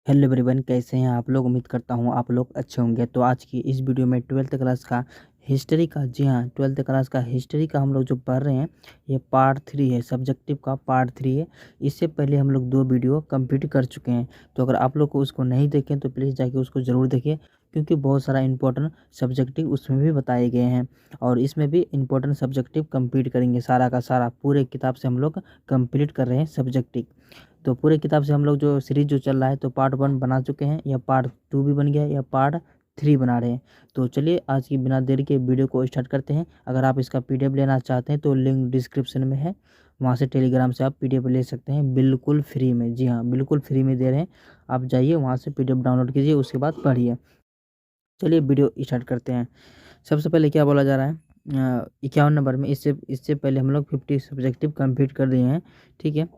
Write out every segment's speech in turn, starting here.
Hello everyone, कैसे हैं आप लोग। उम्मीद करता हूँ आप लोग अच्छे होंगे। तो आज की इस वीडियो में ट्वेल्थ क्लास का हिस्ट्री का, जी हाँ, ट्वेल्थ क्लास का हिस्ट्री का हम लोग जो पढ़ रहे हैं ये पार्ट 3 है। सब्जेक्टिव का पार्ट 3 है। इससे पहले हम लोग 2 वीडियो कंप्लीट कर चुके हैं। तो अगर आप लोग को उसको नहीं देखें तो प्लीज़ जाके उसको ज़रूर देखिए, क्योंकि बहुत सारा इंपॉर्टेंट सब्जेक्टिव उसमें भी बताए गए हैं। और इसमें भी इंपॉर्टेंट सब्जेक्टिव कंप्लीट करेंगे। सारा का सारा पूरे किताब से हम लोग कंप्लीट कर रहे हैं सब्जेक्टिव। तो पूरे किताब से हम लोग जो सीरीज जो चल रहा है, तो पार्ट 1 बना चुके हैं, या पार्ट 2 भी बन गया, या पार्ट 3 बना रहे हैं। तो चलिए आज की बिना देरी के वीडियो को स्टार्ट करते हैं। अगर आप इसका पीडीएफ लेना चाहते हैं तो लिंक डिस्क्रिप्शन में है, वहाँ से टेलीग्राम से आप पीडीएफ ले सकते हैं बिल्कुल फ्री में। जी हाँ, बिल्कुल फ्री में दे रहे हैं। आप जाइए वहाँ से पीडीएफ डाउनलोड कीजिए, उसके बाद पढ़िए। चलिए वीडियो स्टार्ट करते हैं। सबसे पहले क्या बोला जा रहा है 51 नंबर में। इससे पहले हम लोग 50 सब्जेक्टिव कंप्लीट कर दिए हैं, ठीक है।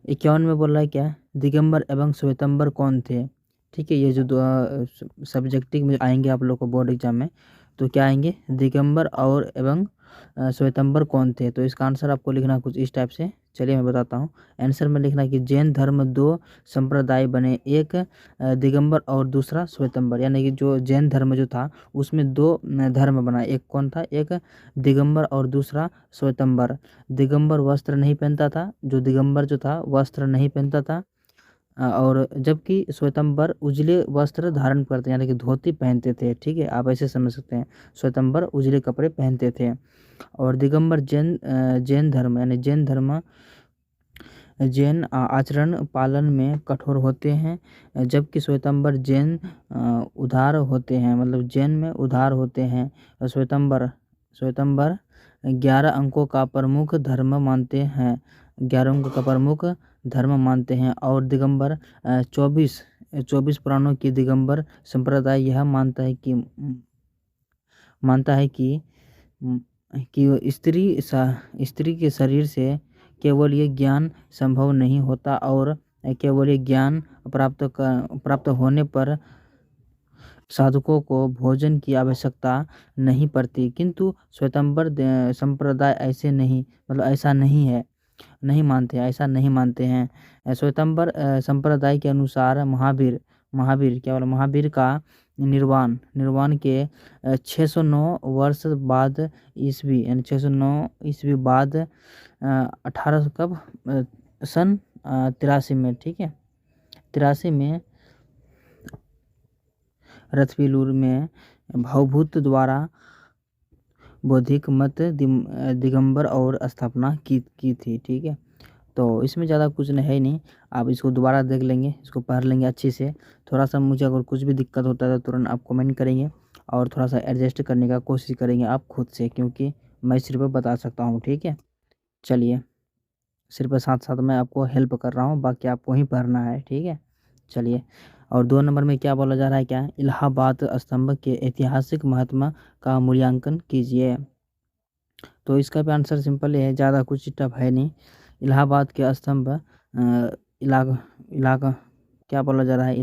51 में बोल रहा है क्या, दिगंबर एवं श्वेतंबर कौन थे। ठीक है, ये जो सब्जेक्टिव में आएंगे आप लोग को बोर्ड एग्जाम में, तो क्या आएंगे, दिगंबर और एवं श्वेतंबर कौन थे। तो इसका आंसर आपको लिखना कुछ इस टाइप से। चलिए मैं बताता हूँ। आंसर में लिखना कि जैन धर्म 2 संप्रदाय बने, एक दिगंबर और दूसरा श्वेतंबर। यानी कि जो जैन धर्म जो था उसमें 2 धर्म बना, एक कौन था, एक दिगंबर और दूसरा श्वेतंबर। दिगंबर वस्त्र नहीं पहनता था, जो दिगंबर जो था वस्त्र नहीं पहनता था। और जबकि श्वेतंबर उजले वस्त्र धारण करते, यानी कि धोती पहनते थे। ठीक है, आप ऐसे समझ सकते हैं, श्वेतंबर उजले कपड़े पहनते थे। और दिगंबर जैन धर्म, यानी जैन आचरण पालन में कठोर होते हैं, जबकि श्वेतंबर जैन उदार होते हैं, मतलब जैन में उदार होते हैं। श्वेतंबर 11 अंकों का प्रमुख धर्म मानते हैं, 11 अंकों का प्रमुख धर्म मानते हैं। और दिगंबर 24 पुराणों की दिगंबर संप्रदाय यह मानता है कि स्त्री के शरीर से केवल ये ज्ञान संभव नहीं होता, और केवल ये ज्ञान प्राप्त होने पर साधकों को भोजन की आवश्यकता नहीं पड़ती। किंतु श्वेतंबर संप्रदाय ऐसे नहीं, मतलब ऐसा नहीं है, नहीं मानते, ऐसा नहीं मानते हैं। श्वेतंबर संप्रदाय के अनुसार महावीर क्या बोला, महावीर का निर्वाण के 609 वर्ष बाद ईस्वी, यानी 609 ईस्वी बाद 18 कब, सन 83 में, ठीक है, 83 में रथविलूर में भवभूत द्वारा बौद्धिक मत दिगंबर और स्थापना की थी। ठीक है, तो इसमें ज़्यादा कुछ है नहीं, आप इसको दोबारा देख लेंगे, इसको पढ़ लेंगे अच्छे से। थोड़ा सा मुझे अगर कुछ भी दिक्कत होता है तो तुरंत आप कमेंट करेंगे, और थोड़ा सा एडजस्ट करने का कोशिश करेंगे आप खुद से, क्योंकि मैं सिर्फ बता सकता हूँ। ठीक है, चलिए, सिर्फ साथ साथ मैं आपको हेल्प कर रहा हूँ, बाकी आपको ही पढ़ना है। ठीक है, चलिए। और 2 नंबर में क्या बोला जा रहा है, क्या, इलाहाबाद स्तंभ के ऐतिहासिक महत्व का मूल्यांकन कीजिए। तो इसका भी आंसर सिंपल है, ज़्यादा कुछ टफ है नहीं। इलाहाबाद के स्तंभ इलाका इलाका क्या बोला जा रहा है,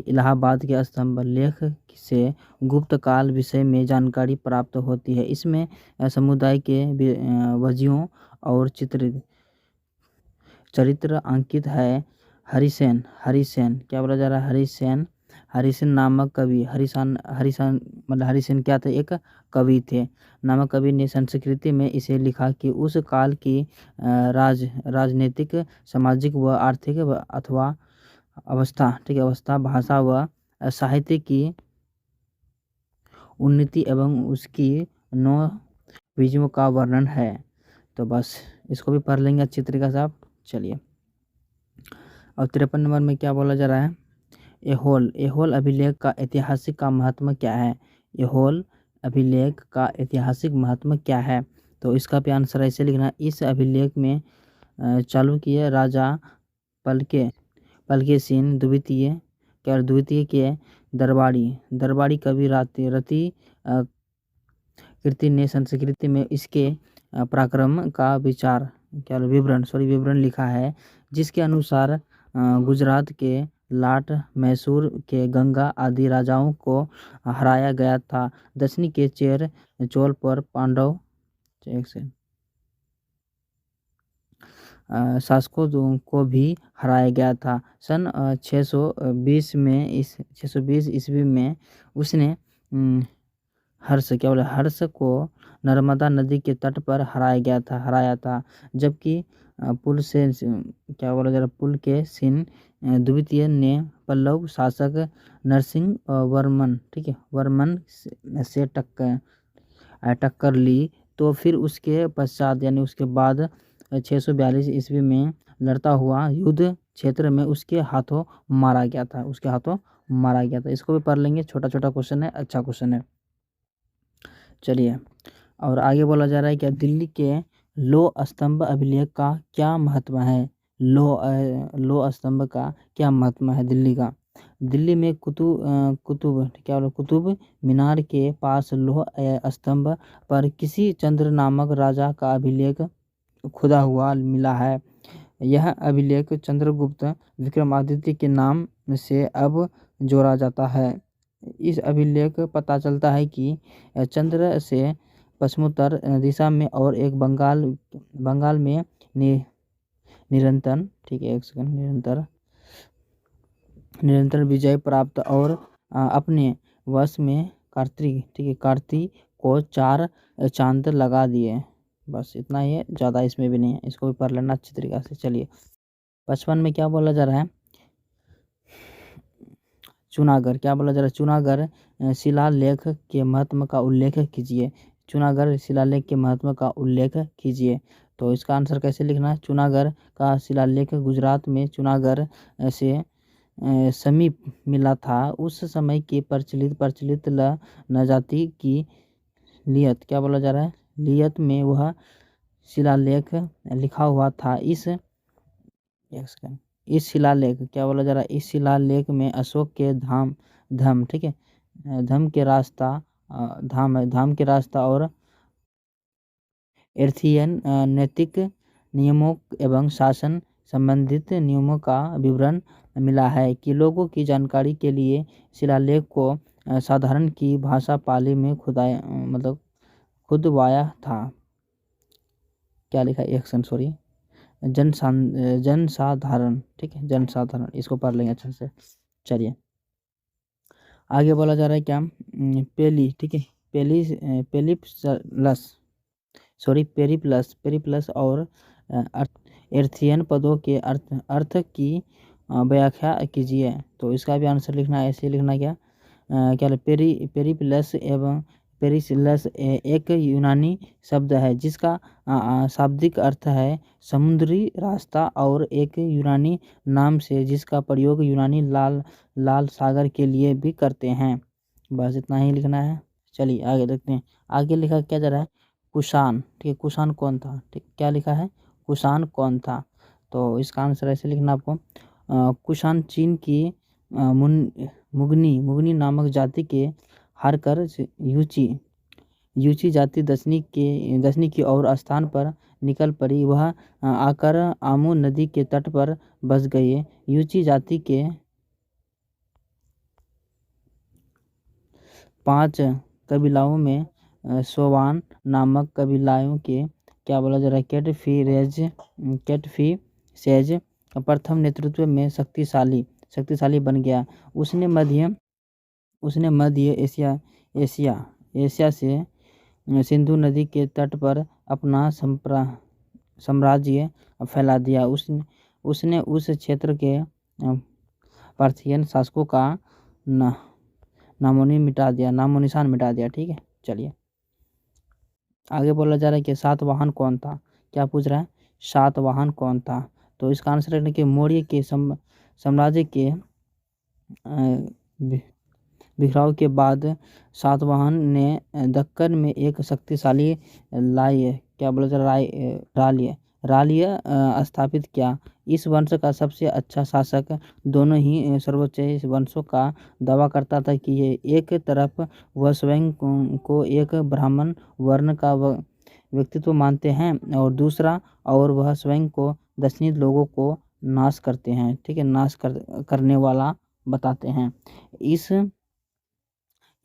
इलाहाबाद के स्तंभ लेख से गुप्त काल विषय में जानकारी प्राप्त होती है। इसमें समुदाय के वजियों और चरित्र अंकित है। हरिसेन क्या बोला जा रहा है, हरिसेन नामक कवि, हरिसन मतलब हरिसेन क्या थे, एक कवि थे। नामक कवि ने संस्कृति में इसे लिखा कि उस काल की राजनीतिक, सामाजिक व आर्थिक अथवा अवस्था, ठीक है, अवस्था, भाषा व साहित्य की उन्नति एवं उसकी 9 विजयों का वर्णन है। तो बस इसको भी पढ़ लेंगे अच्छी तरीके से आप। चलिए, और 53 नंबर में क्या बोला जा रहा है, एहोल अभिलेख का ऐतिहासिक का महत्व क्या है। एहोल अभिलेख का ऐतिहासिक महत्व क्या है। तो इसका भी आंसर ऐसे लिखना, इस अभिलेख में चालुक्य राजा पलकेशिन द्वितीय के दरबारी कवि रति कीर्ति ने संस्कृति में इसके पराक्रम का विवरण लिखा है, जिसके अनुसार गुजरात के लाट, मैसूर के गंगा आदि राजाओं को हराया गया था। दक्षिणी के चोल पर पांडव, एक से शासकों को भी हराया गया था। सन 620 ईस्वी में उसने हर्ष को नर्मदा नदी के तट पर हराया था। जबकि पुल के सिन द्वितीय ने पल्लव शासक नरसिंह वर्मन से टक्कर ली। तो फिर उसके पश्चात यानी उसके बाद 642 ईस्वी में लड़ता हुआ युद्ध क्षेत्र में उसके हाथों मारा गया था। इसको भी पढ़ लेंगे, छोटा छोटा क्वेश्चन है, अच्छा क्वेश्चन है। चलिए, और आगे बोला जा रहा है कि दिल्ली के लौह स्तंभ अभिलेख का क्या महत्व है। लौह स्तंभ का क्या महत्व है दिल्ली का। दिल्ली में कुतुब मीनार के पास लौह स्तंभ पर किसी चंद्र नामक राजा का अभिलेख खुदा हुआ मिला है। यह अभिलेख चंद्रगुप्त विक्रमादित्य के नाम से अब जोड़ा जाता है। इस अभिलेख पता चलता है कि चंद्र से पश्चिमोत्तर दिशा में और एक बंगाल में निरंतर विजय प्राप्त और अपने वश में कार्तिक को 4 चांद लगा दिए। बस इतना ही है, ज़्यादा इसमें भी नहीं है, इसको भी पढ़ लेना अच्छी तरीके से। चलिए, 55 में क्या बोला जा रहा है। चुनागढ़ शिलालेख के महत्व का उल्लेख कीजिए। तो इसका आंसर कैसे लिखना है। चुनागढ़ का शिलालेख गुजरात में चुनागढ़ से समीप मिला था। उस समय के प्रचलित नजाति की लियत में वह शिलालेख लिखा हुआ था। इस शिलालेख इस शिलालेख में अशोक के धाम के रास्ता और एर्थियन नैतिक नियमों एवं शासन संबंधित नियमों का विवरण मिला है कि लोगों की जानकारी के लिए शिलालेख को साधारण की भाषा पाली में खुदवाया था। क्या लिखा है जनसाधारण, जनसाधारण, इसको पढ़ लेंगे अच्छे से। चलिए, आगे बोला जा रहा है क्या। पेरिप्लस और एर्थियन पदों के अर्थ की व्याख्या कीजिए। तो इसका भी आंसर लिखना है, ऐसे लिखना क्या पेरिप्लस एवं पेरिसिलस एक यूनानी शब्द है जिसका शाब्दिक अर्थ है समुद्री रास्ता, और एक यूनानी नाम से जिसका प्रयोग यूनानी लाल सागर के लिए भी करते हैं। बस इतना ही लिखना है। चलिए आगे देखते हैं। आगे लिखा क्या जा रहा है। कुषाण, कुषाण कौन था। क्या लिखा है, कुषाण कौन था। तो इसका आंसर ऐसे लिखना आपको। कुषाण चीन की मुगनी नामक जाति के हारकर यूची जाति दक्षिणी की ओर स्थान पर निकल पड़ी। वह आकर आमू नदी के तट पर बस गए। यूची जाति के 5 कबीलाओं में सोवान नामक कबीलाओं के क्या बोला जा रहा है कैटफिसेज प्रथम नेतृत्व में शक्तिशाली बन गया। उसने मध्य एशिया से सिंधु नदी के तट पर अपना साम्राज्य फैला दिया। उसने उस क्षेत्र के पार्थियन शासकों का नामोनिशान मिटा दिया। ठीक है, चलिए आगे बोला जा रहा है कि सातवाहन कौन था। क्या पूछ रहा है, सातवाहन कौन था। तो इसका आंसर है कि मौर्य के साम्राज्य के बिखराव के बाद सातवाहन ने दक्कन में एक शक्तिशाली राज्य स्थापित किया। इस वंश का सबसे अच्छा शासक दोनों ही सर्वोच्च वंशों का दावा करता था कि एक तरफ वह स्वयं को एक ब्राह्मण वर्ण का व्यक्तित्व मानते हैं और दूसरा और वह स्वयं को दक्षिणी लोगों को नाश करते हैं। ठीक है, नाश करने वाला बताते हैं।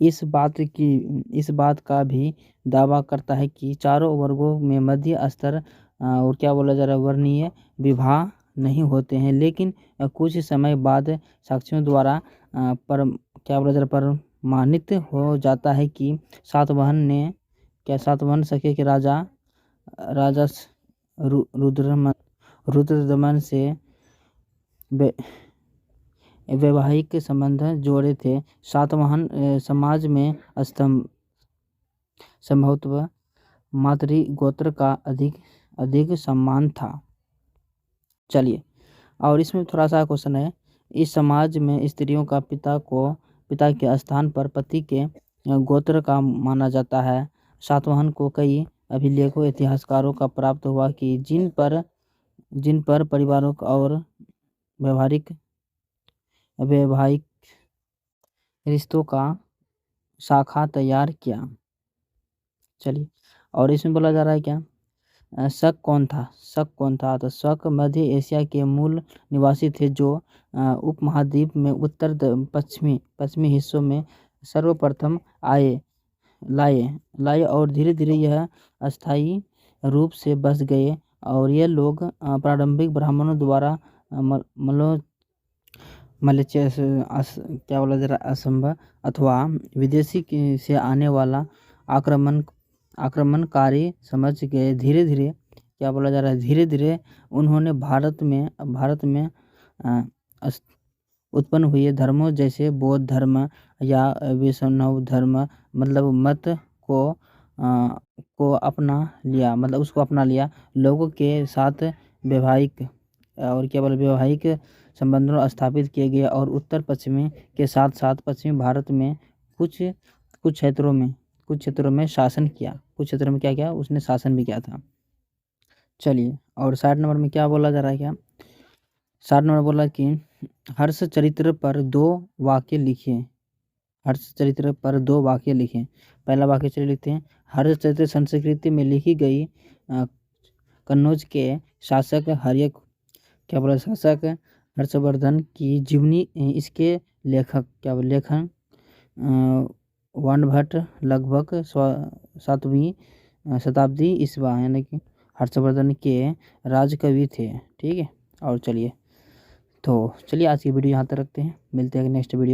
इस बात का भी दावा करता है कि चारों वर्गों में मध्य स्तर और क्या बोला जा रहा है, वर्णीय विवाह नहीं होते हैं, लेकिन कुछ समय बाद साक्ष्यों द्वारा क्या बोला जा रहा है, प्रमाणित हो जाता है कि सातवाहन सखे के राजा रुद्रदमन से वैवाहिक संबंध जोड़े थे। सातवाहन समाज में संभवतः मातृ गोत्र का अधिक सम्मान था। चलिए, और इसमें थोड़ा सा क्वेश्चन है, इस समाज में स्त्रियों का पिता के स्थान पर पति के गोत्र का माना जाता है। सातवाहन को कई अभिलेखों इतिहासकारों का प्राप्त हुआ कि जिन पर परिवारों और वैवाहिक रिश्तों का शाखा तैयार किया। चलिए, और इसमें बोला जा रहा है क्या, शक कौन था। तो शक मध्य एशिया के मूल निवासी थे जो उपमहाद्वीप में उत्तर पश्चिमी हिस्सों में सर्वप्रथम लाए और धीरे धीरे यह अस्थायी रूप से बस गए। और ये लोग प्रारंभिक ब्राह्मणों द्वारा क्या बोला जा रहा, असंभव अथवा विदेशी से आने वाला आक्रमणकारी समझ के धीरे धीरे क्या बोला जा रहा है, धीरे धीरे उन्होंने भारत में उत्पन्न हुए धर्मों जैसे बौद्ध धर्म या वैष्णव धर्म मतलब मत को अपना लिया। लोगों के साथ वैवाहिक संबंधों स्थापित किए गए और उत्तर पश्चिमी के साथ साथ पश्चिमी भारत में कुछ क्षेत्रों में शासन किया। कुछ क्षेत्रों में क्या उसने शासन भी किया था। चलिए, और 60 नंबर में क्या बोला जा रहा है, क्या 60 नंबर बोला कि हर्ष चरित्र पर 2 वाक्य लिखिए। पहला वाक्य चलिए लिखते हैं। हर्ष चरित्र संस्कृति में लिखी गई कन्नौज के शासक हर्षवर्धन की जीवनी। इसके लेखन वानभट्ट लगभग 7वीं शताब्दी ईस्वा यानी कि हर्षवर्धन के राजकवि थे। ठीक है, और चलिए आज की वीडियो यहाँ तक रखते हैं, मिलते हैं नेक्स्ट वीडियो।